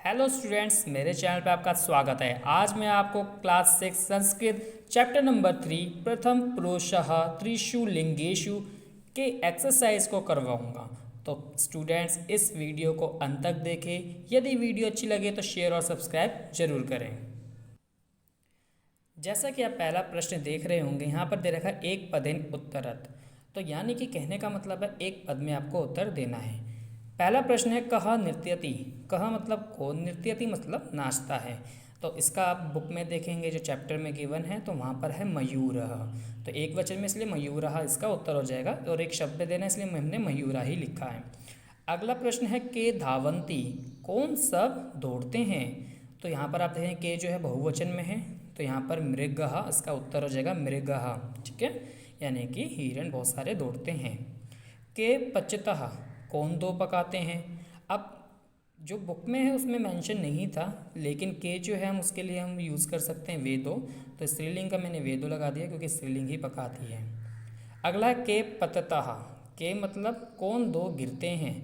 Hello students, मेरे channel पे आपका स्वागत है। आज मैं आपको क्लास 6 संस्कृत चैप्टर नंबर 3 प्रथम पुरुषः त्रिषु लिंगेषु के एक्सरसाइज को करवाऊंगा। तो स्टूडेंट्स इस वीडियो को अंत तक देखें। यदि वीडियो अच्छी लगे तो शेयर और सब्सक्राइब जरूर करें। जैसा कि आप पहला प्रश्न देख रहे होंगे, यहाँ पर दे रखा है एक पदेन उत्तरत। तो यानी कि कहने का मतलब है एक पद में आपको उत्तर देना है। पहला प्रश्न है कह नृत्यति। कह मतलब कौन, नृत्यति मतलब नाचता है। तो इसका आप बुक में देखेंगे, जो चैप्टर में गिवन है, तो वहाँ पर है मयूरः। तो एक वचन में इसलिए मयूरः इसका उत्तर हो जाएगा, और एक शब्द देना इसलिए हमने मयूरा ही लिखा है। अगला प्रश्न है के धावंती। कौन सब दौड़ते हैं। तो यहाँ पर आप देखें के जो है बहुवचन में है, तो यहाँ पर मृगः इसका उत्तर हो जाएगा मृगः। ठीक है, यानी कि हिरण बहुत सारे दौड़ते हैं। के पचतः। कौन दो पकाते हैं। अब जो बुक में है उसमें मेंशन नहीं था, लेकिन के जो है हम उसके लिए हम यूज़ कर सकते हैं वे दो। तो स्त्रीलिंग का मैंने वे दो लगा दिया क्योंकि स्त्रीलिंग ही पकाती है। अगला है के पततः। के मतलब कौन दो गिरते हैं।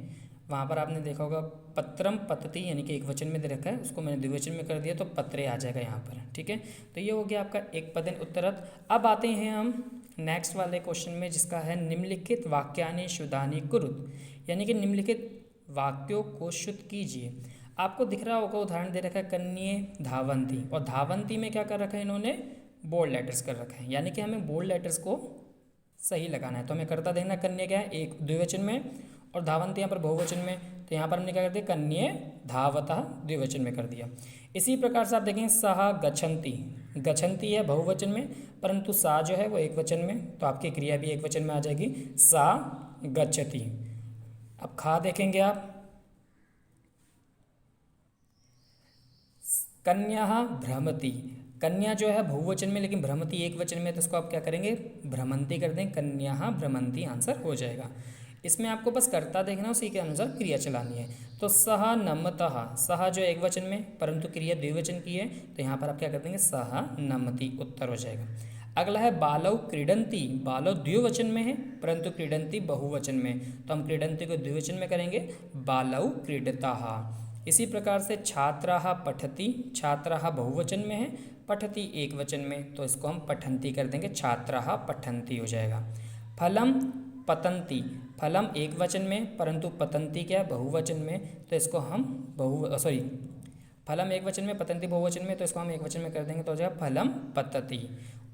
वहाँ पर आपने देखा होगा पत्रम पतति, यानी कि एक वचन में दे रखा है, उसको मैंने द्विवचन में कर दिया तो पत्रे आ जाएगा यहाँ पर। ठीक है, तो ये हो गया आपका एक पदेन उत्तरत। अब आते हैं हम नेक्स्ट वाले क्वेश्चन में, जिसका है निम्नलिखित वाक्यानि शुद्धानि कुरुत। यानी कि निम्नलिखित वाक्यों को शुद्ध कीजिए। आपको दिख रहा होगा उदाहरण दे रखा है कन्ये धावंती, और धावंती में क्या कर रखा है इन्होंने, बोल्ड लेटर्स कर रखा है। यानी कि हमें बोल्ड लेटर्स को सही लगाना है। तो हमें करता देखना कन्या क्या है, एक द्विवचन में, और धावंती यहाँ पर बहुवचन में। तो यहाँ पर हमने क्या कर दिया, कन्ये धावतः द्विवचन में कर दिया। इसी प्रकार से आप देखें सह गच्छन्ति। गच्छन्ति है बहुवचन में, परंतु सा जो है वो एक वचन में, तो आपकी क्रिया भी एक वचन में आ जाएगी, सा गच्छति। अब खा देखेंगे आप, कन्या भ्रमति। कन्या जो है बहुवचन में, लेकिन भ्रमति एक वचन में, तो इसको आप क्या करेंगे, भ्रमंती कर दें, कन्या भ्रमंती आंसर हो जाएगा। इसमें आपको बस कर्ता देखना, उसी के अनुसार क्रिया चलानी है। तो सह नमतः। सह जो एक वचन में, परंतु क्रिया द्विवचन की है, तो यहाँ पर आप क्या कर देंगे, सह नमति उत्तर हो जाएगा। अगला है बालव क्रीडंती। बालव द्विवचन में है, परंतु क्रीडंती बहुवचन में, तो हम क्रीडंती को द्विवचन में करेंगे, बालव क्रीडताः। इसी प्रकार से छात्राः पठति। छात्राः बहुवचन में है, पठति एक वचन में, तो इसको हम पठन्ति कर देंगे, छात्राः पठन्ति हो जाएगा। फलम पतन्ति। फलम एक वचन में, परंतु पतन्ति क्या है, बहुवचन में, तो इसको हम फलम एक वचन में, पतन्ति बहुवचन में, तो इसको हम एक वचन में कर देंगे, तो हो जाएगा फलम पतति।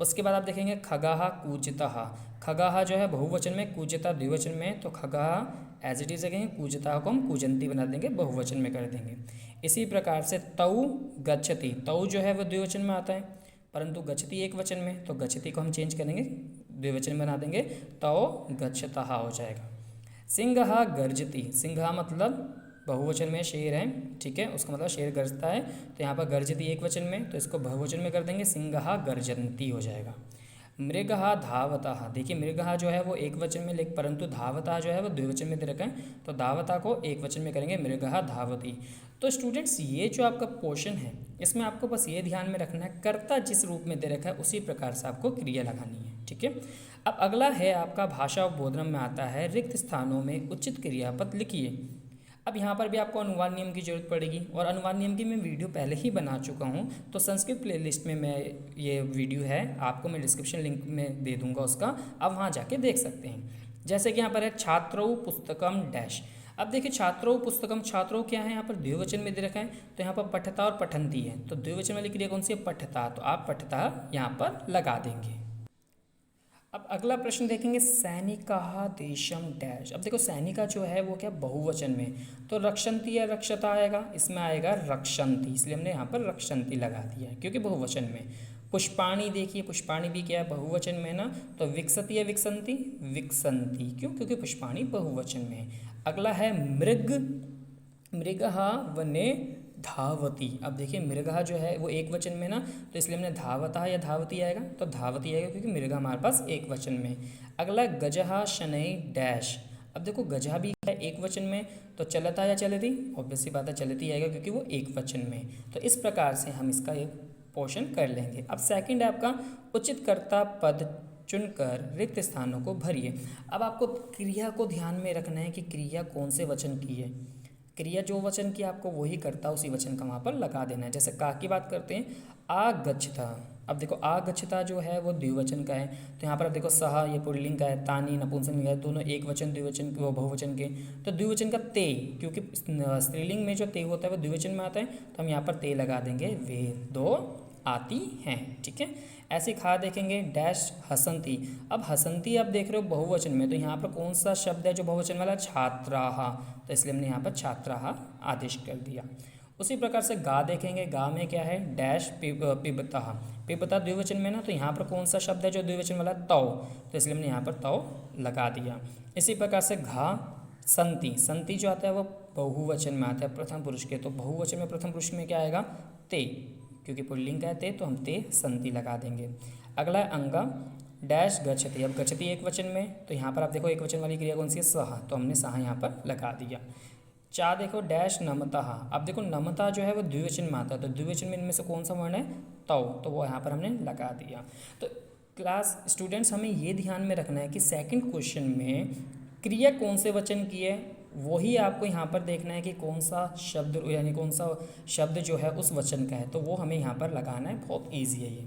उसके बाद आप देखेंगे खगाः कूजतः। खगाः जो है बहुवचन में, कूजता द्विवचन में, तो खगाः एज इट इज देखेंगे, कूजता को हम कूजंती बना देंगे, बहुवचन में कर देंगे। इसी प्रकार से तौ गच्छति। तौ जो है वो द्विवचन में आता है, परंतु गच्छति एक वचन में, तो गच्छति को हम चेंज करेंगे, द्विवचन बना देंगे, तौ गच्छतः हो जाएगा। सिंहः गर्जति। सिंह मतलब बहुवचन में शेर है, ठीक है, उसका मतलब शेर गरजता है, तो यहाँ पर गर्जति एक वचन में, तो इसको बहुवचन में कर देंगे, सिंहः गर्जन्ति हो जाएगा। मृगः धावतः। देखिए मृगः जो है वो एक वचन में, लेकिन परंतु धावतः जो है वो द्विवचन में दे रखा है, तो धावता को एक वचन में करेंगे, मृगः धावति। तो स्टूडेंट्स ये जो आपका पोर्शन है, इसमें आपको बस ये ध्यान में रखना है, कर्ता जिस रूप में दे रखा है उसी प्रकार से आपको क्रिया लगानी है। ठीक है, अब अगला है आपका भाषा बोधनम में आता है रिक्त स्थानों में उचित क्रियापद लिखिए। अब यहाँ पर भी आपको अनुवाद नियम की जरूरत पड़ेगी, और अनुवाद नियम की मैं वीडियो पहले ही बना चुका हूँ, तो संस्कृत प्लेलिस्ट में मैं ये वीडियो है, आपको मैं डिस्क्रिप्शन लिंक में दे दूँगा उसका, आप वहाँ जाके देख सकते हैं। जैसे कि यहाँ पर है छात्रों पुस्तकम डैश। अब देखिए छात्रों पुस्तकम, छात्रों क्या है, यहाँ पर द्विवचन में दे रखा है, तो यहाँ पर पठता और पठंती है, तो द्विवचन वाली क्रिया कौन सी है, पठता, तो आप पठता यहाँ पर लगा देंगे। अब अगला प्रश्न देखेंगे सैनिकाः देशम डैश। अब देखो सैनिका जो है वो क्या बहुवचन में, तो रक्षन्ति या रक्षता आएगा, इसमें आएगा रक्षन्ति, इसलिए हमने यहाँ पर रक्षन्ति लगा दिया है क्योंकि बहुवचन में। पुष्पाणि, देखिए पुष्पाणि भी क्या है बहुवचन में ना, तो विकसति या विकसन्ति, विकसन्ति, क्यों, क्योंकि पुष्पाणि बहुवचन में है। अगला है मृग। मृगः वने धावती। अब देखिए मृगः जो है वो एक वचन में ना, तो इसलिए हमने धावता या धावती आएगा, तो धावती आएगा क्योंकि मृगा हमारे पास एक वचन में। अगला गजः शनैः डैश। अब देखो गजः भी है एक वचन में, तो चलता या चलती, ऑब्वियसली बात है चलती आएगा क्योंकि वो एक वचन में। तो इस प्रकार से हम इसका एक पोर्शन कर लेंगे। अब सेकंड है आपका उचित कर्ता पद चुनकर रिक्त स्थानों को भरिए। अब आपको क्रिया को ध्यान में रखना है कि क्रिया कौन से वचन की है। क्रिया जो वचन की आपको वही करता उसी वचन का वहाँ पर लगा देना है। जैसे का की बात करते हैं, आगच्छता। अब देखो आगच्छता जो है वो द्विवचन का है, तो यहाँ पर अब देखो सह ये पुल्लिंग का है, तानी नपुंसकलिंग है, दोनों एक वचन द्विवचन वो बहुवचन के। तो द्विवचन का ते, क्योंकि स्त्रीलिंग में जो ते होता है वो द्विवचन में आता है, तो हम यहाँ पर ते लगा देंगे, वे दो आती हैं। ठीक है, ऐसे खा देखेंगे डैश हसंती। अब हसंती आप देख रहे हो बहुवचन में, तो यहाँ पर कौन सा शब्द है जो बहुवचन वाला, छात्राः, तो इसलिए हमने यहाँ पर छात्राः आदेश कर दिया। उसी प्रकार से गा देखेंगे, गा में क्या है, डैश पिबतः। पिबता द्विवचन में ना, तो यहाँ पर कौन सा शब्द है जो द्विवचन वाला, तौ, तो इसलिए हमने यहाँ पर तौ लगा दिया। इसी प्रकार से घा संति। संति जो आता है वो बहुवचन में आता है प्रथम पुरुष के, तो बहुवचन में प्रथम पुरुष में क्या आएगा, ते, क्योंकि पुल्लिंग का है ते, तो हम ते संति लगा देंगे। अगला है अंगा डैश गच्छति। अब गच्छति एक वचन में, तो यहाँ पर आप देखो एक वचन वाली क्रिया कौन सी है, सह, तो हमने सह यहाँ पर लगा दिया। चा देखो डैश नमतः। अब देखो नमता जो है वो द्विवचन में आता है, तो द्विवचन में इनमें से कौन सा वर्ण है, तौ, तो वो यहाँ पर हमने लगा दिया। तो क्लास स्टूडेंट्स हमें ये ध्यान में रखना है कि सेकंड क्वेश्चन में क्रिया कौन से वचन की है, वही आपको यहाँ पर देखना है कि कौन सा शब्द यानी कौन सा शब्द जो है उस वचन का है, तो वो हमें यहाँ पर लगाना है। बहुत ईजी है ये।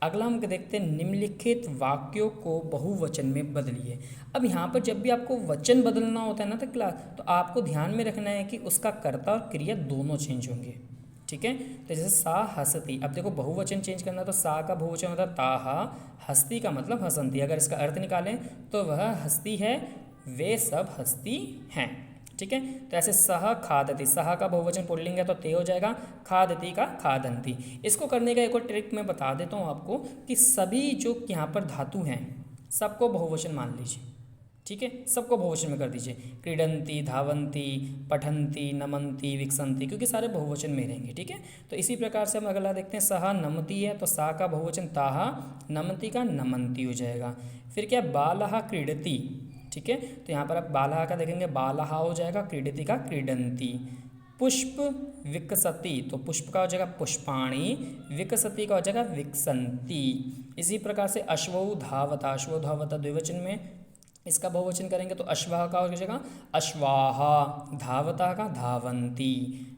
अगला हम देखते हैं, निम्नलिखित वाक्यों को बहुवचन में बदलिए। अब यहाँ पर जब भी आपको वचन बदलना होता है ना तो क्लास, तो आपको ध्यान में रखना है कि उसका कर्ता और क्रिया दोनों चेंज होंगे। ठीक है, तो जैसे सा हसती। अब देखो बहुवचन चेंज करना, तो सा का बहुवचन होता है ताहा, हस्ती का मतलब हसंती। अगर इसका अर्थ निकालें तो वह हस्ती है, वे सब हस्ती हैं। ठीक है, तो ऐसे सह खादती, सह का बहुवचन पुल्लिंग है तो ते हो जाएगा, खादती का खादंती। इसको करने का एक और ट्रिक मैं बता देता हूँ आपको कि सभी जो यहाँ पर धातु हैं सबको बहुवचन मान लीजिए। ठीक है, सबको बहुवचन में कर दीजिए, क्रीडंती, धावंती, पठंती, नमंती, विकसंती, क्योंकि सारे बहुवचन में रहेंगे। ठीक है, तो इसी प्रकार से हम अगला देखते हैं, सह नमती है तो सा का बहुवचन ताहा, नमती का नमंती हो जाएगा। फिर क्या, बालः क्रीडति। ठीक है, तो यहाँ पर आप बालः का देखेंगे, बालः हो जाएगा, क्रीडति का क्रीडंती। पुष्प विकसति, तो पुष्प का हो जाएगा पुष्पाणि, विकसति का हो जाएगा विकसंती। इसी प्रकार से अश्वौ धावता, अश्वौ धावता द्विवचन में, इसका बहुवचन करेंगे तो अश्वः का हो जाएगा अश्वाहा, धावता का धावंती।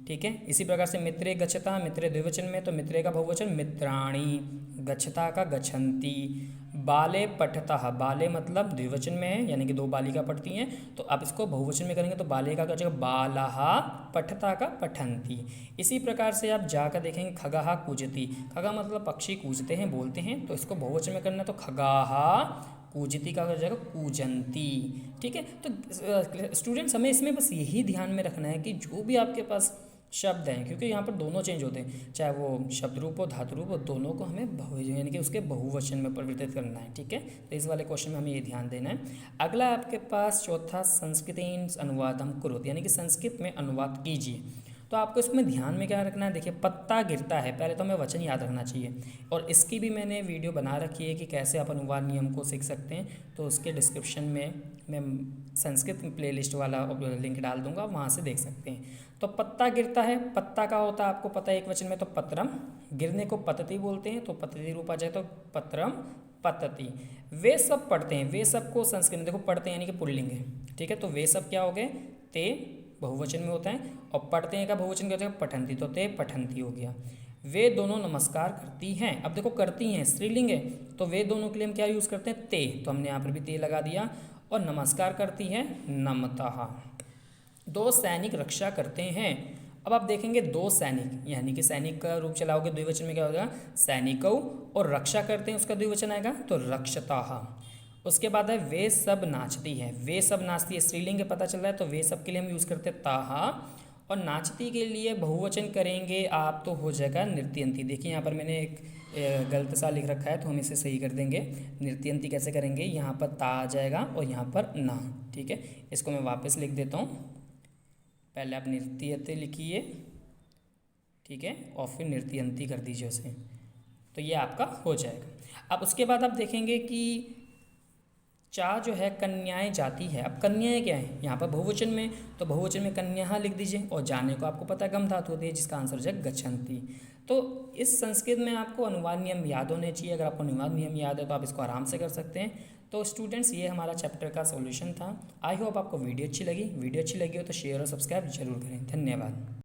ठीक है, इसी प्रकार से मित्रे गच्छता, मित्रे द्विवचन में, तो मित्रे का बहुवचन मित्राणि, गच्छता का गच्छन्ति। बाले पठतः, बाले मतलब द्विवचन में है, यानी कि दो बालिका पढ़ती हैं, तो आप इसको बहुवचन में करेंगे तो बाले का जाएगा बालहा, पठता का पठंती। इसी प्रकार से आप जाकर देखेंगे, खगाहा कूजती। खगा मतलब पक्षी कूजते हैं, बोलते हैं, तो इसको बहुवचन में करना है तो खगाहा कूजती का हो जाएगा कूजंती। ठीक है, तो स्टूडेंट्स हमें इसमें बस यही ध्यान में रखना है कि जो भी आपके पास शब्द हैं, क्योंकि यहाँ पर दोनों चेंज होते हैं, चाहे वो शब्द रूप हो धातु रूप हो, दोनों को हमें यानी कि उसके बहुवचन में परिवर्तित करना है। ठीक है, तो इस वाले क्वेश्चन में हमें ये ध्यान देना है। अगला आपके पास चौथा, संस्कृतेन अनुवादम कुरुत, यानी कि संस्कृत में अनुवाद कीजिए। तो आपको इसमें ध्यान में क्या रखना है, देखिए पत्ता गिरता है, पहले तो हमें वचन याद रखना चाहिए, और इसकी भी मैंने वीडियो बना रखी है कि कैसे आप अनुवाद नियम को सीख सकते हैं, तो उसके डिस्क्रिप्शन में मैं संस्कृत प्लेलिस्ट वाला लिंक डाल दूंगा, वहाँ से देख सकते हैं। तो पत्ता गिरता है, पत्ता का होता है आपको पता है एक वचन में, तो पत्रम, गिरने को पतति बोलते हैं, तो पतति रूप आ जाए तो पत्रम पतति। वे सब पढ़ते हैं, वे सब को संस्कृत में देखो पढ़ते हैं यानी कि पुल्लिंग है। ठीक है, तो वे सब क्या हो गए, ते बहुवचन में होता है, और पढ़ते हैं का बहुवचन क्या होता है, पठंती, तो ते पठंती हो गया। वे दोनों नमस्कार करती हैं। अब देखो करती हैं स्त्रीलिंग है, तो वे दोनों के लिए हम क्या यूज़ करते हैं, ते, तो हमने यहाँ पर भी ते लगा दिया। और नमस्कार करती है नमतः। दो सैनिक रक्षा करते हैं। अब आप देखेंगे दो सैनिक, यानी कि सैनिक का रूप चलाओगे द्विवचन में क्या होगा, सैनिकौ, और रक्षा करते हैं उसका द्विवचन आएगा तो रक्षताः। उसके बाद है वे सब नाचती है, वे सब नाचती है स्त्रीलिंग पता चल रहा है, तो वे सब के लिए हम यूज़ करते हैं ताहा, और नाचती के लिए बहुवचन करेंगे आप तो हो जाएगा नृत्यंती। देखिए यहाँ पर मैंने एक गलत सा लिख रखा है, तो हम इसे सही कर देंगे। नृत्यंती कैसे करेंगे, यहाँ पर ता आ जाएगा और यहाँ पर ना। ठीक है, इसको मैं वापस लिख देता हूँ, पहले आप नृत्यते लिखिए, ठीक है, और फिर नृत्यंती कर दीजिए उसे, तो ये आपका हो जाएगा। अब उसके बाद आप देखेंगे कि चा जो है कन्याएं जाती है। अब कन्याएं क्या है, यहाँ पर बहुवचन में, तो बहुवचन में कन्या लिख दीजिए, और जाने को आपको पता है गम धातु होती है, जिसका आंसर हो जाएगा गच्छन्ति। तो इस संस्कृत में आपको अनुवाद नियम याद होने चाहिए। अगर आपको अनुवाद नियम याद है तो आप इसको आराम से कर सकते हैं। तो स्टूडेंट्स ये हमारा चैप्टर का सॉल्यूशन था। आई होप आपको वीडियो अच्छी लगी हो तो शेयर और सब्सक्राइब जरूर करें। धन्यवाद।